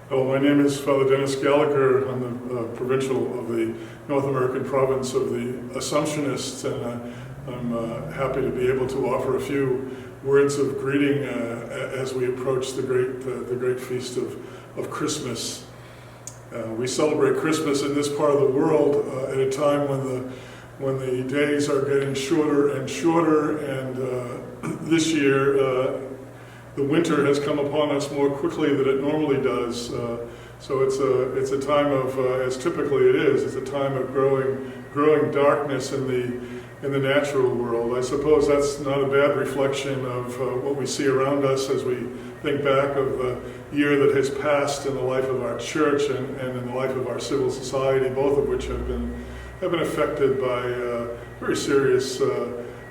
Hello, my name is Father Dennis Gallagher. I'm the provincial of the North American province of the Assumptionists, and I'm happy to be able to offer a few words of greeting as we approach the great feast of Christmas. We celebrate Christmas in this part of the world at a time when the days are getting shorter and shorter, and this year the winter has come upon us more quickly than it normally does. So it's a time of, as typically it is, it's a time of growing darkness in the natural world. I suppose that's not a bad reflection of what we see around us as we think back of the year that has passed in the life of our church and in the life of our civil society, both of which have been affected by very serious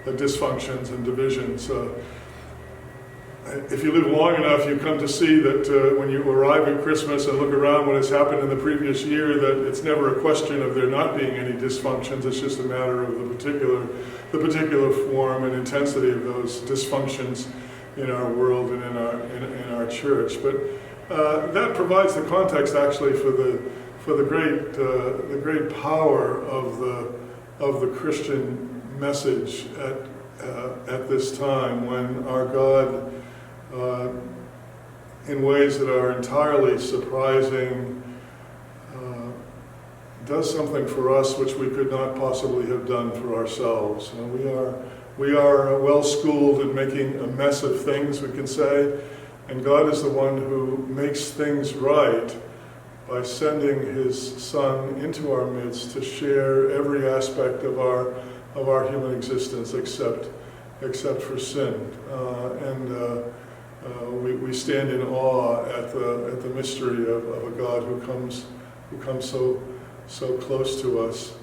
dysfunctions and divisions. If you live long enough, you come to see that when you arrive at Christmas and look around what has happened in the previous year, that it's never a question of there not being any dysfunctions. It's just a matter of the particular form and intensity of those dysfunctions in our world and in our church. But that provides the context actually for the great power of the Christian message at this time, when our God, in ways that are entirely surprising, does something for us which we could not possibly have done for ourselves. We are well schooled in making a mess of things, we can say, and God is the one who makes things right by sending His Son into our midst to share every aspect of our human existence except for sin. We stand in awe at the mystery of a God who comes so close to us.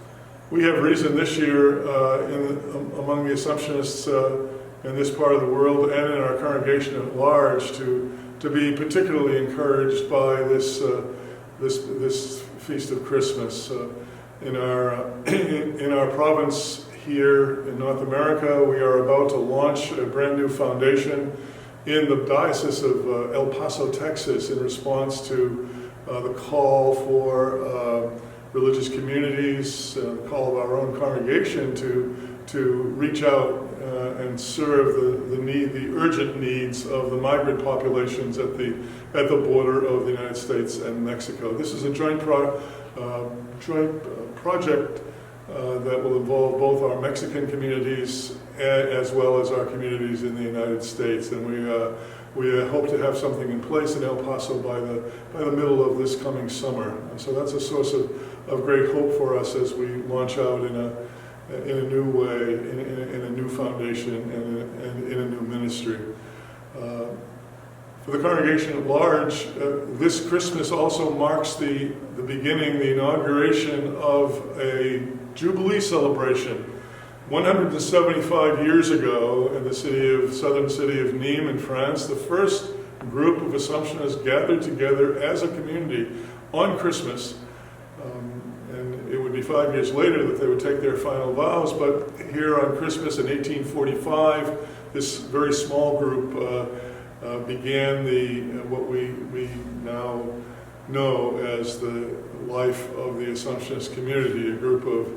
We have reason this year among the Assumptionists in this part of the world and in our congregation at large to be particularly encouraged by this feast of Christmas. In our province here in North America, we are about to launch a brand new foundation in the Diocese of El Paso, Texas, in response to the call for religious communities, the call of our own congregation to reach out and serve the urgent needs of the migrant populations at the border of the United States and Mexico. This is a joint project that will involve both our Mexican communities as well as our communities in the United States, and we hope to have something in place in El Paso by the middle of this coming summer. And so that's a source of great hope for us as we launch out in a new way, in a new foundation, and in a new ministry. For the congregation at large, this Christmas also marks the beginning, the inauguration of a Jubilee celebration. 175 years ago, in the southern city of Nîmes in France, the first group of Assumptionists gathered together as a community on Christmas. And it would be 5 years later that they would take their final vows, but here on Christmas in 1845, this very small group began what we now know as the life of the Assumptionist community, a group of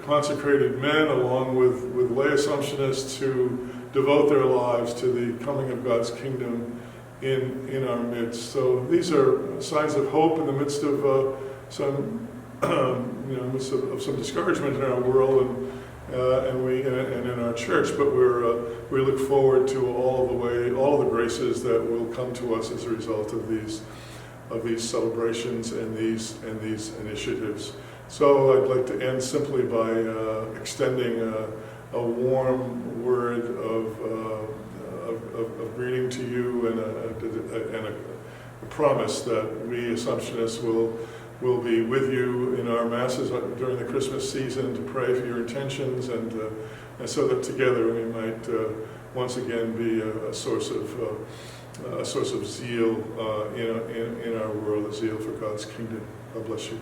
consecrated men along with lay Assumptionists who devote their lives to the coming of God's kingdom in our midst. So these are signs of hope in the midst of some some discouragement in our world and in our church, but we look forward to all of the graces that will come to us as a result of these celebrations and these initiatives. So I'd like to end simply by extending a warm word of greeting to you and a promise that we Assumptionists will be with you in our masses during the Christmas season to pray for your intentions and so that together we might once again be a source of zeal in our world, a zeal for God's kingdom. God bless you.